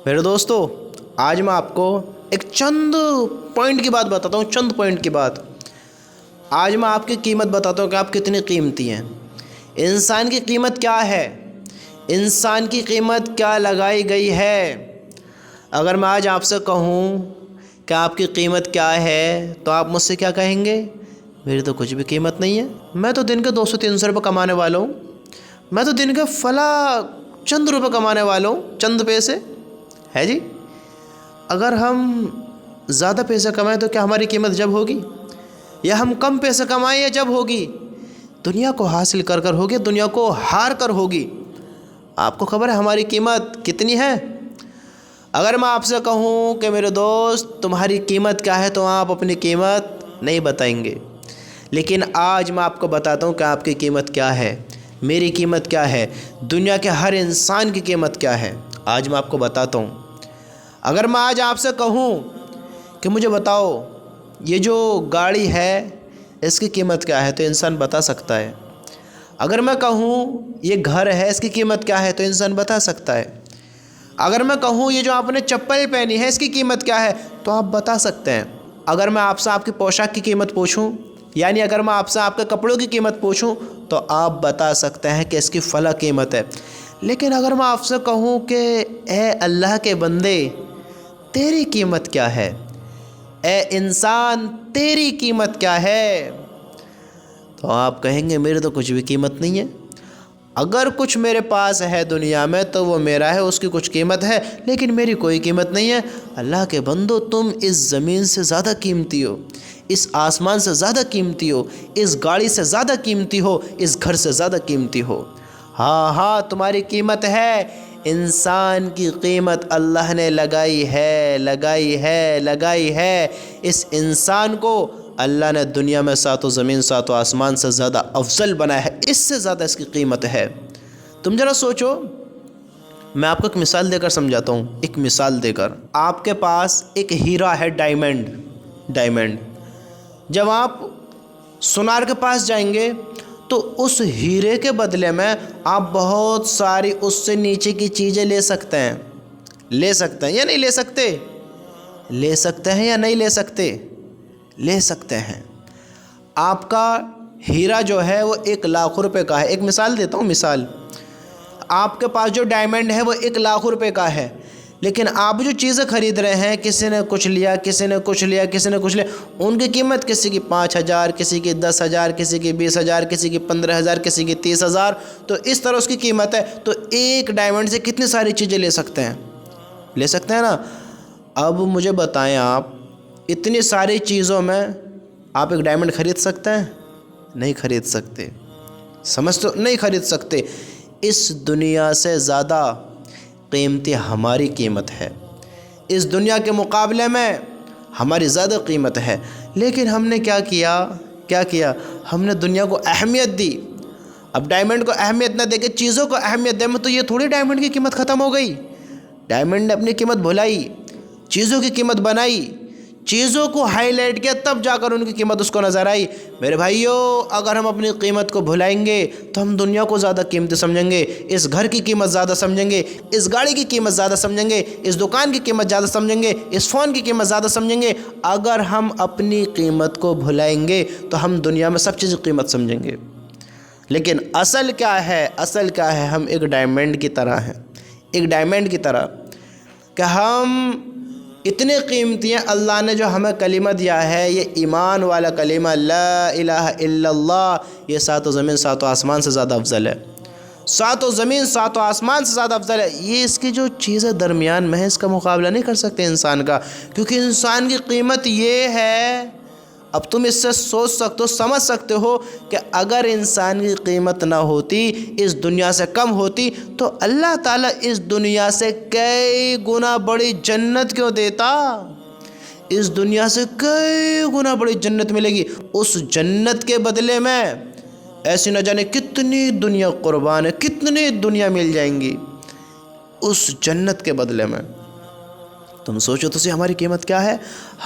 میرے دوستو، آج میں آپ کو ایک چند پوائنٹ کی بات بتاتا ہوں، چند پوائنٹ کی بات۔ آج میں آپ کی قیمت بتاتا ہوں کہ آپ کتنی قیمتی ہیں۔ انسان کی قیمت کیا ہے، انسان کی قیمت کیا لگائی گئی ہے۔ اگر میں آج آپ سے کہوں کہ آپ کی قیمت کیا ہے تو آپ مجھ سے کیا کہیں گے؟ میری تو کچھ بھی قیمت نہیں ہے، میں تو دن کے 200-300 روپے کمانے والا ہوں، میں تو دن کے فلاں چند روپے کمانے والا ہوں، چند پیسے ہے جی۔ اگر ہم زیادہ پیسہ کمائیں تو کیا ہماری قیمت جب ہوگی، یا ہم کم پیسہ کمائیں یا جب ہوگی؟ دنیا کو حاصل کر کر ہوگی، دنیا کو ہار کر ہوگی۔ آپ کو خبر ہے ہماری قیمت کتنی ہے؟ اگر میں آپ سے کہوں کہ میرے دوست تمہاری قیمت کیا ہے تو آپ اپنی قیمت نہیں بتائیں گے، لیکن آج میں آپ کو بتاتا ہوں کہ آپ کی قیمت کیا ہے، میری قیمت کیا ہے، دنیا کے ہر انسان کی قیمت کیا ہے۔ آج میں آپ کو بتاتا ہوں۔ اگر میں آج آپ سے کہوں کہ مجھے بتاؤ یہ جو گاڑی ہے اس کی قیمت کیا ہے تو انسان بتا سکتا ہے۔ اگر میں کہوں یہ گھر ہے اس کی قیمت کیا ہے تو انسان بتا سکتا ہے۔ اگر میں کہوں یہ جو آپ نے چپل پہنی ہے اس کی قیمت کیا ہے تو آپ بتا سکتے ہیں۔ اگر میں آپ سے آپ کی پوشاک کی قیمت پوچھوں، یعنی اگر میں آپ سے آپ کے کپڑوں کی قیمت پوچھوں تو آپ بتا سکتے ہیں کہ اس کی فلاں قیمت ہے۔ لیکن اگر میں آپ سے کہوں کہ اے اللہ کے بندے تیری قیمت کیا ہے، اے انسان تیری قیمت کیا ہے، تو آپ کہیں گے میرے تو کچھ بھی قیمت نہیں ہے۔ اگر کچھ میرے پاس ہے دنیا میں تو وہ میرا ہے، اس کی کچھ قیمت ہے، لیکن میری کوئی قیمت نہیں ہے۔ اللہ کے بندو تم اس زمین سے زیادہ قیمتی ہو، اس آسمان سے زیادہ قیمتی ہو، اس گاڑی سے زیادہ قیمتی ہو، اس گھر سے زیادہ قیمتی ہو۔ ہاں تمہاری قیمت ہے۔ انسان کی قیمت اللہ نے لگائی ہے۔ اس انسان کو اللہ نے دنیا میں ساتوں زمین ساتوں آسمان سے زیادہ افضل بنایا ہے، اس سے زیادہ اس کی قیمت ہے۔ تم ذرا سوچو، میں آپ کو ایک مثال دے کر سمجھاتا ہوں، ایک مثال دے کر۔ آپ کے پاس ایک ہیرا ہے، ڈائمنڈ۔ جب آپ سونار کے پاس جائیں گے تو اس ہیرے کے بدلے میں آپ بہت ساری اس سے نیچے کی چیزیں لے سکتے ہیں یا نہیں لے سکتے؟ لے سکتے ہیں یا نہیں لے سکتے؟ لے سکتے ہیں۔ آپ کا ہیرا جو ہے وہ 1,00,000 روپے کا ہے۔ ایک مثال دیتا ہوں، مثال۔ آپ کے پاس جو ڈائمنڈ ہے وہ 1,00,000 روپے کا ہے، لیکن آپ جو چیزیں خرید رہے ہیں، کسی نے کچھ لیا، ان کی قیمت کسی کی 5,000، کسی کی 10,000، کسی کی 20,000، کسی کی 15,000، کسی کی 30,000، تو اس طرح اس کی قیمت ہے۔ تو ایک ڈائمنڈ سے کتنی ساری چیزیں لے سکتے ہیں نا؟ اب مجھے بتائیں، آپ اتنی ساری چیزوں میں آپ ایک ڈائمنڈ خرید سکتے ہیں؟ نہیں خرید سکتے۔ سمجھ تو نہیں خرید سکتے۔ اس دنیا سے زیادہ قیمتی ہماری قیمت ہے، اس دنیا کے مقابلے میں ہماری زیادہ قیمت ہے، لیکن ہم نے کیا کیا؟ ہم نے دنیا کو اہمیت دی۔ اب ڈائمنڈ کو اہمیت نہ دے کے چیزوں کو اہمیت دے میں تو یہ تھوڑی ڈائمنڈ کی قیمت ختم ہو گئی۔ ڈائمنڈ نے اپنی قیمت بھلائی، چیزوں کی قیمت بنائی، چیزوں کو ہائی لائٹ کیا، تب جا کر ان کی قیمت اس کو نظر آئی۔ میرے بھائیو، اگر ہم اپنی قیمت کو بھلائیں گے تو ہم دنیا کو زیادہ قیمتی سمجھیں گے، اس گھر کی قیمت زیادہ سمجھیں گے، اس گاڑی کی قیمت زیادہ سمجھیں گے، اس دکان کی قیمت زیادہ سمجھیں گے، اس فون کی قیمت زیادہ سمجھیں گے۔ اگر ہم اپنی قیمت کو بھلائیں گے تو ہم دنیا میں سب چیز کی قیمت سمجھیں گے۔ لیکن اصل کیا ہے؟ ہم ایک ڈائمنڈ کی طرح کہ ہم اتنے قیمتی ہیں۔ اللہ نے جو ہمیں کلمہ دیا ہے، یہ ایمان والا کلمہ لا الہ الا اللہ، یہ ساتوں زمین ساتوں آسمان سے زیادہ افضل ہے، ساتوں زمین ساتوں آسمان سے زیادہ افضل ہے۔ یہ اس کی جو چیزیں درمیان میں ہے اس کا مقابلہ نہیں کر سکتے انسان کا، کیونکہ انسان کی قیمت یہ ہے۔ اب تم اس سے سوچ سکتے ہو، سمجھ سکتے ہو کہ اگر انسان کی قیمت نہ ہوتی، اس دنیا سے کم ہوتی، تو اللہ تعالیٰ اس دنیا سے کئی گنا بڑی جنت کیوں دیتا؟ اس دنیا سے کئی گنا بڑی جنت ملے گی۔ اس جنت کے بدلے میں ایسی نہ جانے کتنی دنیا قربان ہے، کتنی دنیا مل جائیں گی اس جنت کے بدلے میں۔ تم سوچو تو صحیح ہماری قیمت کیا ہے۔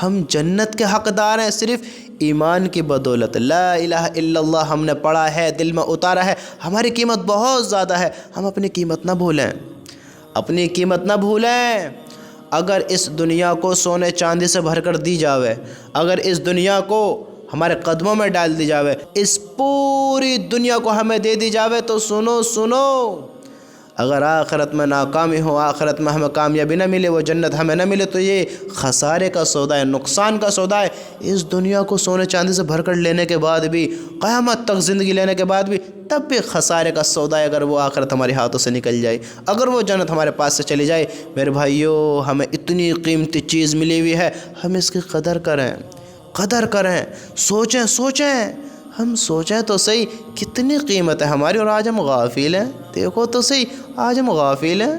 ہم جنت کے حقدار ہیں صرف ایمان کی بدولت۔ لا الہ الا اللہ ہم نے پڑھا ہے، دل میں اتارا ہے، ہماری قیمت بہت زیادہ ہے۔ ہم اپنی قیمت نہ بھولیں، اگر اس دنیا کو سونے چاندی سے بھر کر دی جاوے، اگر اس دنیا کو ہمارے قدموں میں ڈال دی جاوے، اس پوری دنیا کو ہمیں دے دی جاوے، تو سنو سنو، اگر آخرت میں ناکامی ہو، آخرت میں ہمیں کامیابی نہ ملے، وہ جنت ہمیں نہ ملے، تو یہ خسارے کا سودا ہے، نقصان کا سودا ہے۔ اس دنیا کو سونے چاندی سے بھر کر لینے کے بعد بھی، قیامت تک زندگی لینے کے بعد بھی، تب بھی خسارے کا سودا ہے اگر وہ آخرت ہمارے ہاتھوں سے نکل جائے، اگر وہ جنت ہمارے پاس سے چلی جائے۔ میرے بھائیو، ہمیں اتنی قیمتی چیز ملی ہوئی ہے، ہم اس کی قدر کریں، قدر کریں، سوچیں، ہم سوچیں تو صحیح کتنی قیمت ہے ہماری، اور آج ہم غافل ہیں۔ دیکھو تو صحیح، آج ہم غافل ہیں۔